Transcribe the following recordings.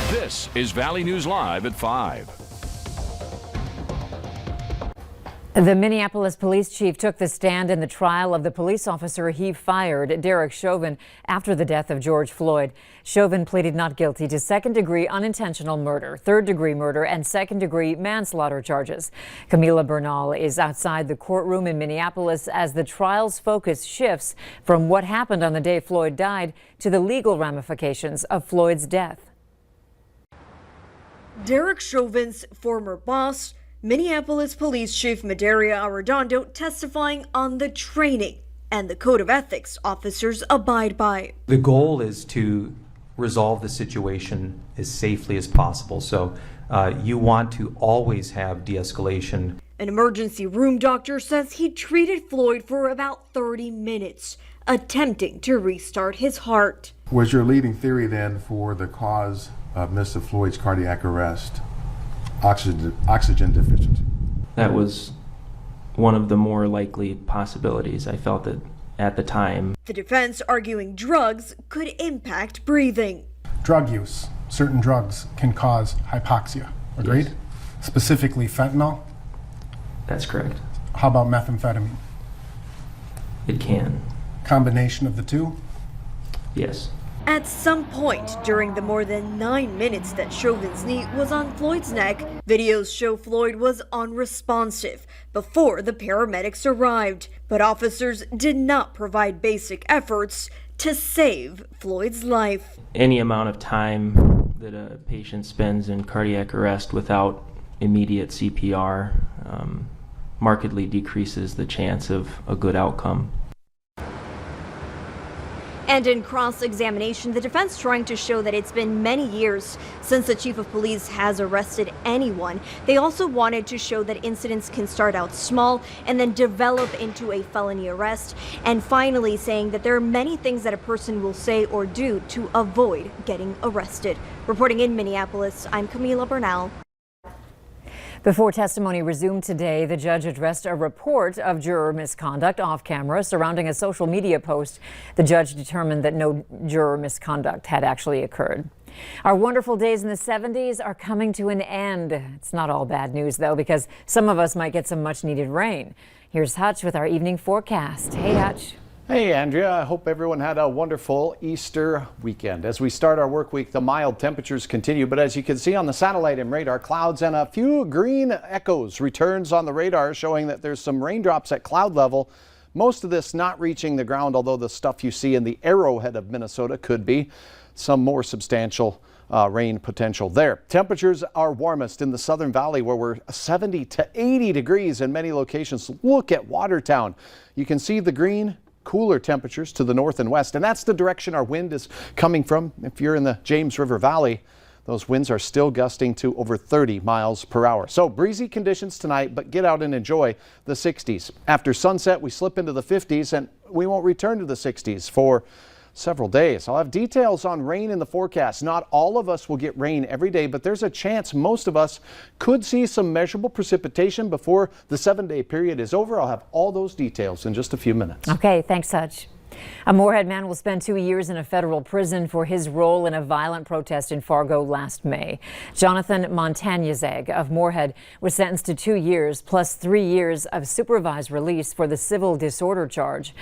This is Valley News Live at 5. The Minneapolis police chief took the stand in the trial of the police officer he fired, Derek Chauvin, after the death of George Floyd. Chauvin pleaded not guilty to second-degree unintentional murder, third-degree murder, and second-degree manslaughter charges. Camila Bernal is outside the courtroom in Minneapolis as the trial's focus shifts from what happened on the day Floyd died to the legal ramifications of Floyd's death. Derek Chauvin's former boss, Minneapolis Police Chief Medaria Arredondo, testifying on the training and the code of ethics officers abide by. The goal is to resolve the situation as safely as possible. So you want to always have de-escalation. An emergency room doctor says he treated Floyd for about 30 minutes, attempting to restart his heart. Was your leading theory then for the cause of Mr. Floyd's cardiac arrest oxygen deficiency? That was one of the more likely possibilities. I felt that at the time. The defense arguing drugs could impact breathing. Drug use, certain drugs can cause hypoxia, agreed? Yes. Specifically fentanyl? That's correct. How about methamphetamine? It can. Combination of the two? Yes. At some point during the more than 9 minutes that Chauvin's knee was on Floyd's neck, videos show Floyd was unresponsive before the paramedics arrived. But officers did not provide basic efforts to save Floyd's life. Any amount of time that a patient spends in cardiac arrest without immediate CPR markedly decreases the chance of a good outcome. And in cross-examination, the defense trying to show that it's been many years since the chief of police has arrested anyone. They also wanted to show that incidents can start out small and then develop into a felony arrest. And finally saying that there are many things that a person will say or do to avoid getting arrested. Reporting in Minneapolis, I'm Camila Bernal. Before testimony resumed today, the judge addressed a report of juror misconduct off camera surrounding a social media post. The judge determined that no juror misconduct had actually occurred. Our wonderful days in the 70s are coming to an end. It's not all bad news, though, because some of us might get some much needed rain. Here's Hutch with our evening forecast. Hey, Hutch. Hey, Andrea. I hope everyone had a wonderful Easter weekend. As we start our work week, the mild temperatures continue, but as you can see on the satellite and radar, clouds and a few green echoes returns on the radar showing that there's some raindrops at cloud level. Most of this not reaching the ground, although the stuff you see in the arrowhead of Minnesota could be some more substantial rain potential there. Temperatures are warmest in the Southern Valley where we're 70 to 80 degrees in many locations. Look at Watertown. You can see the green. Cooler temperatures to the north and west, and that's the direction our wind is coming from. If you're in the James River Valley, those winds are still gusting to over 30 miles per hour. So breezy conditions tonight, but get out and enjoy the 60s. After sunset, we slip into the 50s, and we won't return to the 60s for several days. I'll have details on rain in the forecast. Not all of us will get rain every day, but there's a chance most of us could see some measurable precipitation before the 7-day period is over. I'll have all those details in just a few minutes. Okay, thanks, Hutch. A Moorhead man will spend 2 years in a federal prison for his role in a violent protest in Fargo last May. Jonathan Montagnezeg of Moorhead was sentenced to 2 years plus 3 years of supervised release for the civil disorder charge.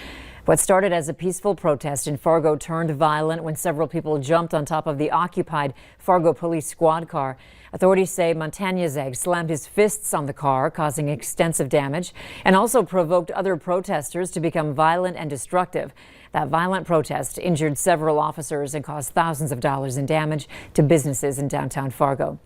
What started as a peaceful protest in Fargo turned violent when several people jumped on top of the occupied Fargo police squad car. Authorities say Montagnezeg slammed his fists on the car, causing extensive damage, and also provoked other protesters to become violent and destructive. That violent protest injured several officers and caused thousands of dollars in damage to businesses in downtown Fargo.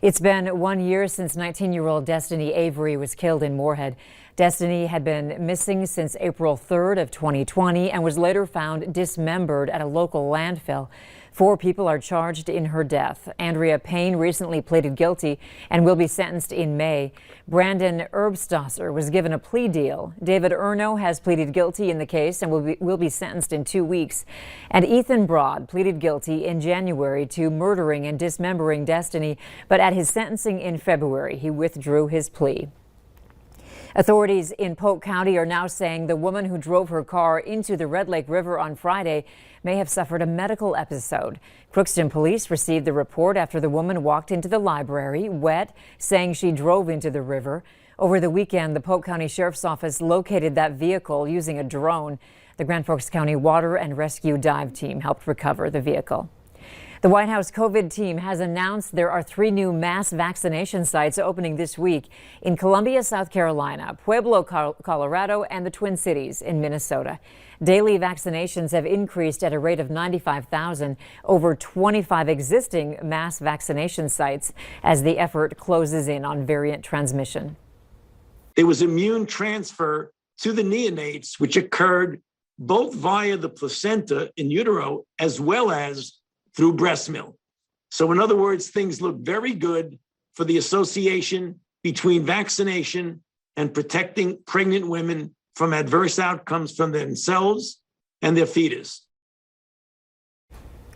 It's been 1 year since 19-year-old Destiny Avery was killed in Moorhead. Destiny had been missing since April 3rd of 2020 and was later found dismembered at a local landfill. 4 people are charged in her death. Andrea Payne recently pleaded guilty and will be sentenced in May. Brandon Erbstasser was given a plea deal. David Erno has pleaded guilty in the case and will be sentenced in 2 weeks. And Ethan Broad pleaded guilty in January to murdering and dismembering Destiny, but at his sentencing in February, he withdrew his plea. Authorities in Polk County are now saying the woman who drove her car into the Red Lake River on Friday may have suffered a medical episode. Crookston police received the report after the woman walked into the library, wet, saying she drove into the river. Over the weekend, the Polk County Sheriff's Office located that vehicle using a drone. The Grand Forks County Water and Rescue Dive Team helped recover the vehicle. The White House COVID team has announced there are 3 new mass vaccination sites opening this week in Columbia, South Carolina, Pueblo, Colorado, and the Twin Cities in Minnesota. Daily vaccinations have increased at a rate of 95,000 over 25 existing mass vaccination sites as the effort closes in on variant transmission. There was immune transfer to the neonates, which occurred both via the placenta in utero as well as through breast milk. So in other words, things look very good for the association between vaccination and protecting pregnant women from adverse outcomes from themselves and their fetus.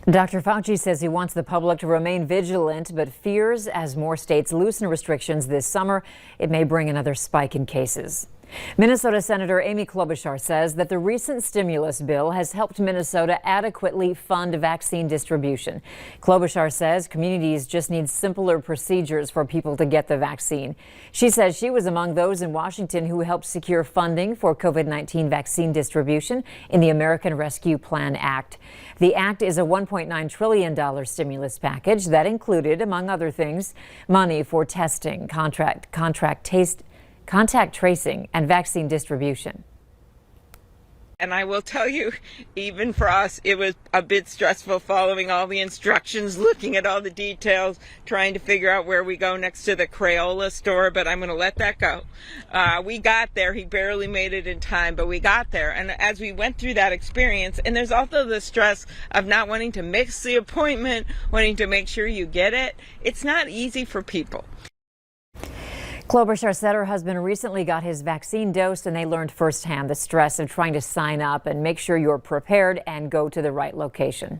Dr. Fauci says he wants the public to remain vigilant, but fears as more states loosen restrictions this summer, it may bring another spike in cases. Minnesota Senator Amy Klobuchar says that the recent stimulus bill has helped Minnesota adequately fund vaccine distribution. Klobuchar says communities just need simpler procedures for people to get the vaccine. She says she was among those in Washington who helped secure funding for COVID-19 vaccine distribution in the American Rescue Plan Act. The act is a $1.9 trillion stimulus package that included, among other things, money for testing, contact tracing, and vaccine distribution. And I will tell you, even for us, it was a bit stressful following all the instructions, looking at all the details, trying to figure out where we go next to the Crayola store, but I'm going to let that go. We got there. He barely made it in time, but we got there. And as we went through that experience, and there's also the stress of not wanting to miss the appointment, wanting to make sure you get it. It's not easy for people. Klobuchar said her husband recently got his vaccine dose and they learned firsthand the stress of trying to sign up and make sure you're prepared and go to the right location.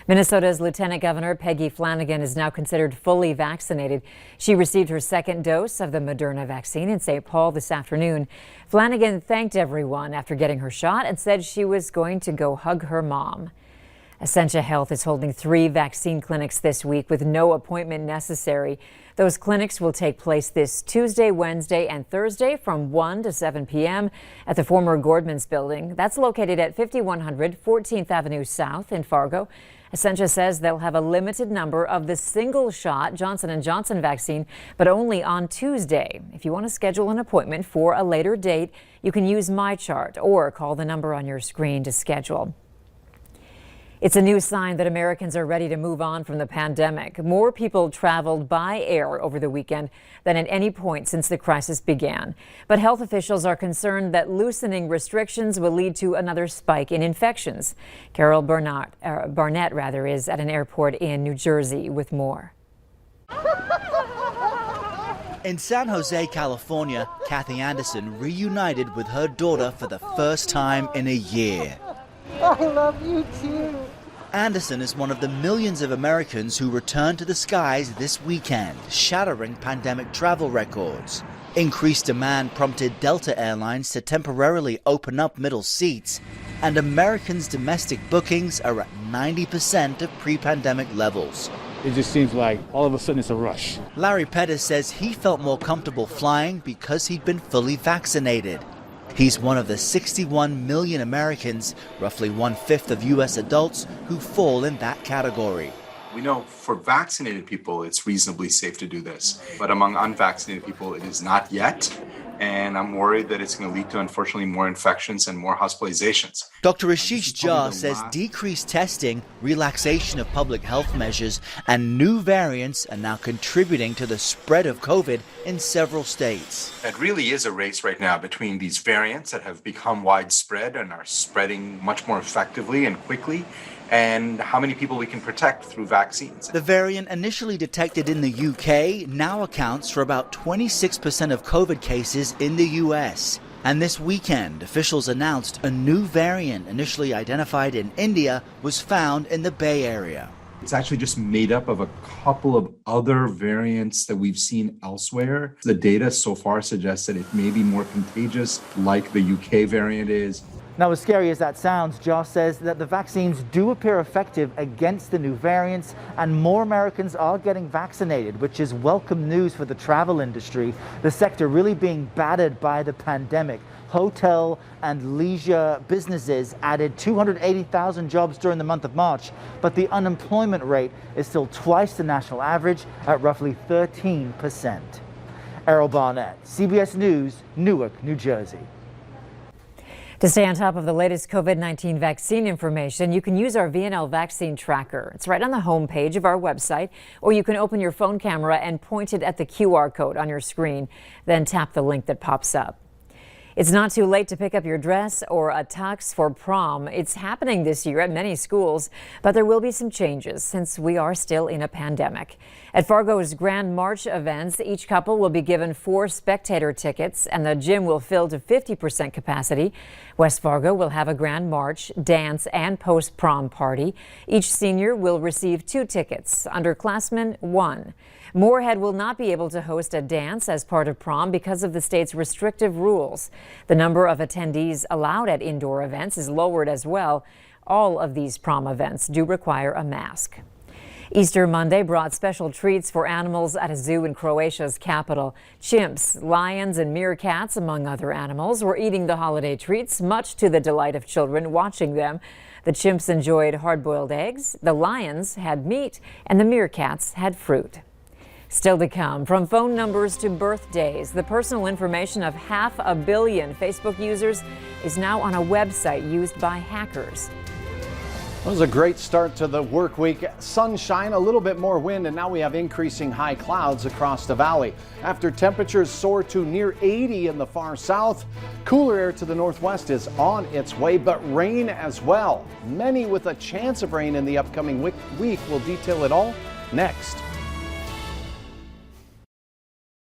Minnesota's Lieutenant Governor Peggy Flanagan is now considered fully vaccinated. She received her second dose of the Moderna vaccine in St. Paul this afternoon. Flanagan thanked everyone after getting her shot and said she was going to go hug her mom. Essentia Health is holding 3 vaccine clinics this week with no appointment necessary. Those clinics will take place this Tuesday, Wednesday, and Thursday from 1 to 7 p.m. at the former Gordman's building. That's located at 5100 14th Avenue South in Fargo. Essentia says they'll have a limited number of the single-shot Johnson & Johnson vaccine, but only on Tuesday. If you want to schedule an appointment for a later date, you can use MyChart or call the number on your screen to schedule. It's a new sign that Americans are ready to move on from the pandemic. More people traveled by air over the weekend than at any point since the crisis began. But health officials are concerned that loosening restrictions will lead to another spike in infections. Carol Barnett is at an airport in New Jersey with more. In San Jose, California, Kathy Anderson reunited with her daughter for the first time in a year. I love you too. Anderson is one of the millions of Americans who returned to the skies this weekend, shattering pandemic travel records. Increased demand prompted Delta Airlines to temporarily open up middle seats, and Americans' domestic bookings are at 90% of pre-pandemic levels. It just seems like all of a sudden it's a rush. Larry Pettis says he felt more comfortable flying because he'd been fully vaccinated. He's one of the 61 million Americans, roughly 1/5 of U.S. adults, who fall in that category. We know for vaccinated people, it's reasonably safe to do this. But among unvaccinated people, it is not yet. And I'm worried that it's going to lead to, unfortunately, more infections and more hospitalizations. Dr. Ashish Jha says decreased testing, relaxation of public health measures, and new variants are now contributing to the spread of COVID in several states. It really is a race right now between these variants that have become widespread and are spreading much more effectively and quickly, and how many people we can protect through vaccines. The variant initially detected in the UK now accounts for about 26% of COVID cases in the US. And this weekend, officials announced a new variant initially identified in India was found in the Bay Area. It's actually just made up of a couple of other variants that we've seen elsewhere. The data so far suggests that it may be more contagious, like the UK variant is. Now, as scary as that sounds, Josh says that the vaccines do appear effective against the new variants, and more Americans are getting vaccinated, which is welcome news for the travel industry, the sector really being battered by the pandemic. Hotel and leisure businesses added 280,000 jobs during the month of March, but the unemployment rate is still twice the national average at roughly 13%. Errol Barnett, CBS News, Newark, New Jersey. To stay on top of the latest COVID-19 vaccine information, you can use our VNL vaccine tracker. It's right on the home page of our website, or you can open your phone camera and point it at the QR code on your screen, then tap the link that pops up. It's not too late to pick up your dress or a tux for prom. It's happening this year at many schools, but there will be some changes since we are still in a pandemic. At Fargo's Grand March events, each couple will be given 4 spectator tickets and the gym will fill to 50% capacity. West Fargo will have a Grand March, dance, and post-prom party. Each senior will receive 2 tickets, underclassmen 1. Moorhead will not be able to host a dance as part of prom because of the state's restrictive rules. The number of attendees allowed at indoor events is lowered as well. All of these prom events do require a mask. Easter Monday brought special treats for animals at a zoo in Croatia's capital. Chimps, lions, and meerkats, among other animals, were eating the holiday treats, much to the delight of children watching them. The chimps enjoyed hard-boiled eggs, the lions had meat, and the meerkats had fruit. Still to come, from phone numbers to birthdays, the personal information of 500 million Facebook users is now on a website used by hackers. It was a great start to the work week. Sunshine, a little bit more wind, and now we have increasing high clouds across the valley. After temperatures soar to near 80 in the far south, cooler air to the northwest is on its way, but rain as well. Many with a chance of rain in the upcoming week. We'll detail it all next.